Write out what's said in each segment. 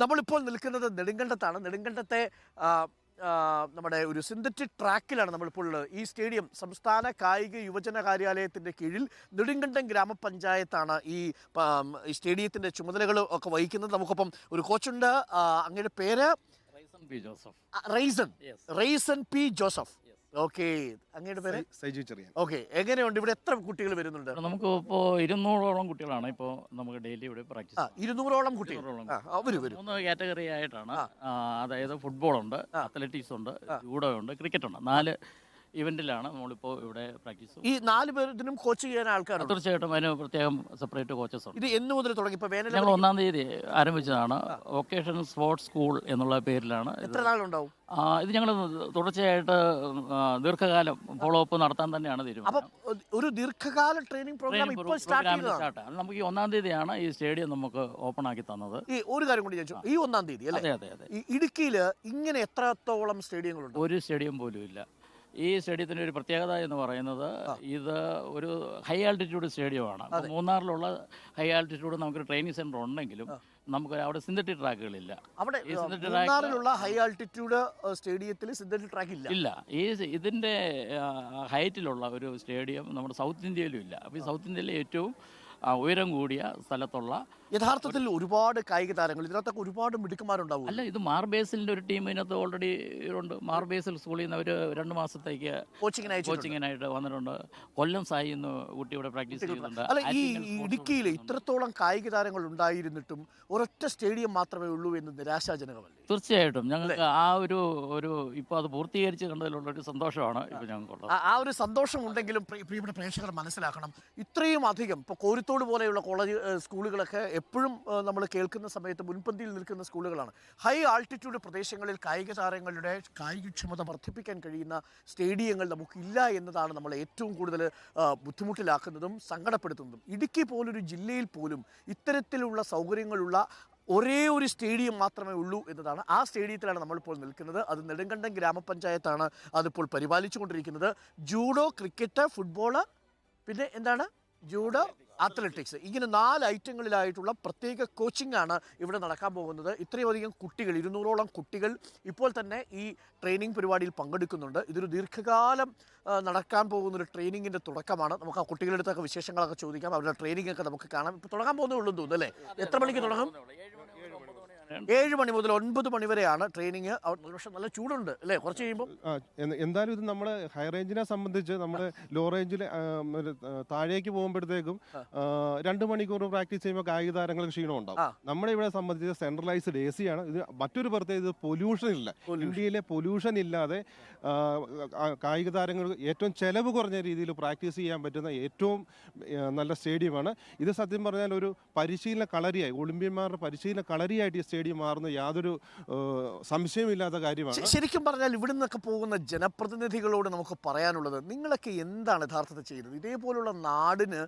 നമ്മളിപ്പോൾ നിൽക്കുന്നത് നെടുങ്കണ്ടത്താണ്. നെടുങ്കണ്ടത്തെ നമ്മുടെ ഒരു സിന്തറ്റിക് ട്രാക്കിലാണ് നമ്മളിപ്പോൾ ഉള്ളത്. ഈ സ്റ്റേഡിയം സംസ്ഥാന കായിക യുവജന കാര്യാലയത്തിൻ്റെ കീഴിൽ നെടുങ്കണ്ടം ഗ്രാമപഞ്ചായത്താണ് ഈ സ്റ്റേഡിയത്തിൻ്റെ ചുമതലകൾ ഒക്കെ വഹിക്കുന്നത്. നമുക്കൊപ്പം ഒരു കോച്ചുണ്ട്. അങ്ങയുടെ പേര് റൈസൻ പി ജോസഫ്. ഓക്കെ, അങ്ങയുടെ പേര് സൈജു ചെറിയാൻ. ഓക്കെ, എങ്ങനെയുണ്ട് ഇവിടെ? എത്ര കുട്ടികൾ വരുന്നുണ്ട്? നമുക്ക് ഇപ്പോൾ 200ഓളം കുട്ടികളാണ് ഇപ്പോൾ നമുക്ക് ഡെയിലി ഇവിടെ പ്രാക്ടീസ്. 200ഓളം കുട്ടികൾ 3 കാറ്റഗറി ആയിട്ടാണ്. അതായത് ഫുട്ബോൾ ഉണ്ട്, അത്ലറ്റിക്സ് ഉണ്ട്, ജൂഡോ ഉണ്ട്, ക്രിക്കറ്റ് ഉണ്ട്. 4 ഇവന്റിലാണ് നമ്മളിപ്പോൾ ഇവിടെ പ്രാക്ടീസ്. ഈ 4 പേരിനും കോച്ച് ചെയ്യാൻ ആൾക്കാർ? തീർച്ചയായിട്ടും അതിന് പ്രത്യേകം സെപ്പറേറ്റ് കോച്ചസ് ഉണ്ട്. ഇത് എന്ന് മുതൽ തുടങ്ങി? ഇപ്പോൾ ഞങ്ങൾ 1-ാം തീയതി ആരംഭിച്ചതാണ്. വൊക്കേഷണൽ സ്പോർട്സ് സ്കൂൾ എന്നുള്ള പേരിലാണ്. എത്ര നാളുണ്ടാവും ഇത്? ഞങ്ങൾ തുടർച്ചയായിട്ട് ദീർഘകാലം ഫോളോ അപ്പ് നടത്താൻ തന്നെയാണ് തീരുമാനം. അപ്പം ഒരു ദീർഘകാല ട്രെയിനിങ് പ്രോഗ്രാം ഇപ്പോൾ സ്റ്റാർട്ട്. നമുക്ക് ഈ 1-ാം തീയതിയാണ് ഈ സ്റ്റേഡിയം നമുക്ക് ഓപ്പൺ ആക്കി തന്നത്. ഈ ഒരു കാര്യം കൂടി ചോദിച്ചു, ഈ 1-ാം തീയതി അല്ലേ? അതെ. ഈ ഇടുക്കിയിൽ ഇങ്ങനെ എത്രത്തോളം സ്റ്റേഡിയങ്ങളുണ്ട്? ഒരു സ്റ്റേഡിയം പോലും ഇല്ല. ഈ സ്റ്റേഡിയത്തിൻ്റെ ഒരു പ്രത്യേകത എന്ന് പറയുന്നത് ഇത് ഒരു ഹൈ ആൾട്ടിറ്റ്യൂഡ് സ്റ്റേഡിയമാണ്. മൂന്നാറിലുള്ള ഹൈ ആൾട്ടിറ്റ്യൂഡ് നമുക്കൊരു ട്രെയിനിങ് സെൻറ്റർ ഉണ്ടെങ്കിലും നമുക്ക് അവിടെ സിന്തറ്റിക് ട്രാക്കുകളില്ല. അവിടെ മൂന്നാറിലുള്ള ഹൈ ആൾട്ടിറ്റ്യൂഡ് സ്റ്റേഡിയത്തിൽ സിന്തറ്റിക് ട്രാക്ക് ഇല്ല. ഇതിൻ്റെ ഹൈറ്റിലുള്ള ഒരു സ്റ്റേഡിയം നമ്മുടെ സൗത്ത് ഇന്ത്യയിലും ഇല്ല. അപ്പോൾ ഈ സൗത്ത് ഇന്ത്യയിലെ ഏറ്റവും ഉയരം കൂടിയ സ്ഥലത്തുള്ള യഥാർത്ഥത്തിൽ ഒരുപാട് കായിക താരങ്ങൾ ഇതിനകത്തൊക്കെ ഒരുപാട് മിടുക്കന്മാരുണ്ടാവും. അല്ല, ഇത് മാർബേസിലിൻ്റെ ഒരു ടീം ഇതിനകത്ത് ഓൾറെഡി ഉണ്ട്. മാർബേസിൽ സ്കൂളിൽ നിന്ന് അവർ 2 മാസത്തേക്ക് കോച്ചിങ്ങിനായിട്ട് വന്നിട്ടുണ്ട്. കൊല്ലം സായി എന്ന് കുട്ടി ഇവിടെ പ്രാക്ടീസ് ചെയ്യുന്നുണ്ട്. അല്ല, ഈ ഇടുക്കിയിൽ ഇത്രത്തോളം കായിക താരങ്ങൾ ഉണ്ടായിരുന്നിട്ടും ഒരൊറ്റ സ്റ്റേഡിയം മാത്രമേ ഉള്ളൂ എന്ന് നിരാശാജനകമല്ലേ? തീർച്ചയായിട്ടും ഞങ്ങൾക്ക് ആ ഒരു ഇപ്പോൾ അത് പൂർത്തീകരിച്ച് കണ്ടതിലുള്ള ഒരു സന്തോഷമാണ് ഇപ്പോൾ ഞങ്ങൾക്കുള്ളത്. ആ ഒരു സന്തോഷം ഉണ്ടെങ്കിലും പ്രിയപ്പെട്ട പ്രേക്ഷകർ മനസ്സിലാക്കണം, ഇത്രയും അധികം ഇപ്പോൾ കോരിത്തോട് പോലെയുള്ള കോളേജ് സ്കൂളുകളൊക്കെ എപ്പോഴും നമ്മൾ കേൾക്കുന്ന സമയത്ത് മുൻപന്തിയിൽ നിൽക്കുന്ന സ്കൂളുകളാണ്. ഹൈ ആൾട്ടിറ്റ്യൂഡ് പ്രദേശങ്ങളിൽ കായിക താരങ്ങളുടെ കായികക്ഷമത വർദ്ധിപ്പിക്കാൻ കഴിയുന്ന സ്റ്റേഡിയങ്ങൾ നമുക്കില്ല എന്നതാണ് നമ്മളെ ഏറ്റവും കൂടുതൽ ബുദ്ധിമുട്ടിലാക്കുന്നതും സങ്കടപ്പെടുത്തുന്നതും. ഇടുക്കി പോലൊരു ജില്ലയിൽ പോലും ഇത്തരത്തിലുള്ള സൗകര്യങ്ങളുള്ള ഒരേ ഒരു സ്റ്റേഡിയം മാത്രമേ ഉള്ളൂ എന്നതാണ്. ആ സ്റ്റേഡിയത്തിലാണ് നമ്മളിപ്പോൾ നിൽക്കുന്നത്. അത് നെടുങ്കണ്ടം ഗ്രാമപഞ്ചായത്താണ് അതിപ്പോൾ പരിപാലിച്ചു കൊണ്ടിരിക്കുന്നത്. ജൂഡോ, ക്രിക്കറ്റ്, ഫുട്ബോള്, പിന്നെ എന്താണ്, ജൂഡോ, അത്ലറ്റിക്സ്, ഇങ്ങനെ 4 ഐറ്റങ്ങളിലായിട്ടുള്ള പ്രത്യേക കോച്ചിങ് ആണ് ഇവിടെ നടക്കാൻ പോകുന്നത്. ഇത്രയും അധികം കുട്ടികൾ, 200ഓളം കുട്ടികൾ ഇപ്പോൾ തന്നെ ഈ ട്രെയിനിങ് പരിപാടിയിൽ പങ്കെടുക്കുന്നുണ്ട്. ഇതൊരു ദീർഘകാലം നടക്കാൻ പോകുന്നൊരു ട്രെയിനിങ്ങിൻ്റെ തുടക്കമാണ്. നമുക്ക് ആ കുട്ടികളുടെ അടുത്തൊക്കെ വിശേഷങ്ങളൊക്കെ ചോദിക്കാം. അവരുടെ ട്രെയിനിങ് ഒക്കെ നമുക്ക് കാണാം. ഇപ്പോൾ തുടങ്ങാൻ പോകുന്നേ ഉള്ളൂ തോന്നുന്നു അല്ലേ? എത്ര മണിക്ക് തുടങ്ങും? 7 മണി മുതൽ 9 മണി വരെയാണ് ട്രെയിനിങ്. പക്ഷേ നല്ല ചൂടുണ്ട് അല്ലേ കുറച്ച് കഴിയുമ്പോൾ? എന്തായാലും ഇത് നമ്മുടെ ഹൈ റേഞ്ചിനെ സംബന്ധിച്ച് നമ്മുടെ ലോ റേഞ്ചിൽ താഴേക്ക് പോകുമ്പോഴത്തേക്കും 2 മണിക്കൂർ പ്രാക്ടീസ് ചെയ്യുമ്പോൾ കായിക താരങ്ങൾക്ക് ക്ഷീണം ഉണ്ടാവും. നമ്മുടെ ഇവിടെ സംബന്ധിച്ച് സെൻട്രലൈസ്ഡ് AC ആണ്. ഇത് മറ്റൊരു പ്രത്യേകത, പൊല്യൂഷൻ ഇല്ല. ഇന്ത്യയിലെ പൊല്യൂഷൻ ഇല്ലാതെ കായിക താരങ്ങൾക്ക് ഏറ്റവും ചെലവ് കുറഞ്ഞ രീതിയിൽ പ്രാക്ടീസ് ചെയ്യാൻ പറ്റുന്ന ഏറ്റവും നല്ല സ്റ്റേഡിയമാണ് ഇത്. സത്യം പറഞ്ഞാൽ ഒരു പരിശീലന കളരിയായി, ഒളിമ്പ്യന്മാരുടെ പരിശീലന കളരിയായിട്ട് ഈ സ്റ്റേഡിയം മാറുന്ന യാതൊരു സംശയമില്ലാത്ത കാര്യമാണ്. ശരിക്കും പറഞ്ഞാൽ ഇവിടെ നിന്നൊക്കെ പോകുന്ന ജനപ്രതിനിധികളോട് നമുക്ക് പറയാനുള്ളത്, നിങ്ങളൊക്കെ എന്താണ് യഥാർത്ഥത്തിൽ ചെയ്യുന്നത്? ഇതേപോലുള്ള നാടിന്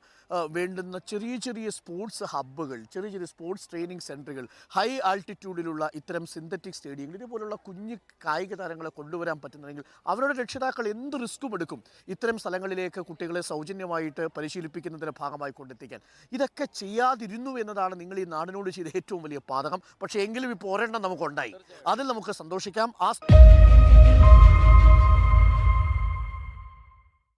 വേണ്ടുന്ന ചെറിയ ചെറിയ സ്പോർട്സ് ഹബ്ബുകൾ, ചെറിയ ചെറിയ സ്പോർട്സ് ട്രെയിനിങ് സെൻറ്ററുകൾ, ഹൈ ആൾട്ടിറ്റ്യൂഡിലുള്ള ഇത്തരം സിന്തറ്റിക് സ്റ്റേഡിയങ്ങൾ, ഇതേപോലുള്ള കുഞ്ഞു കായിക താരങ്ങളെ കൊണ്ടുവരാൻ പറ്റുന്നതെങ്കിൽ അവരുടെ രക്ഷിതാക്കൾ എന്ത് റിസ്ക്കും എടുക്കും ഇത്തരം സ്ഥലങ്ങളിലേക്ക് കുട്ടികളെ സൗജന്യമായിട്ട് പരിശീലിപ്പിക്കുന്നതിൻ്റെ ഭാഗമായി കൊണ്ടെത്തിക്കാൻ. ഇതൊക്കെ ചെയ്യാതിരുന്നു എന്നതാണ് നിങ്ങൾ ഈ നാടിനോട് ചെയ്ത ഏറ്റവും വലിയ പാതകം. പക്ഷേ എങ്കിലും ഇപ്പോൾ ഒരെണ്ണം നമുക്കുണ്ടായി, അതിൽ നമുക്ക് സന്തോഷിക്കാം.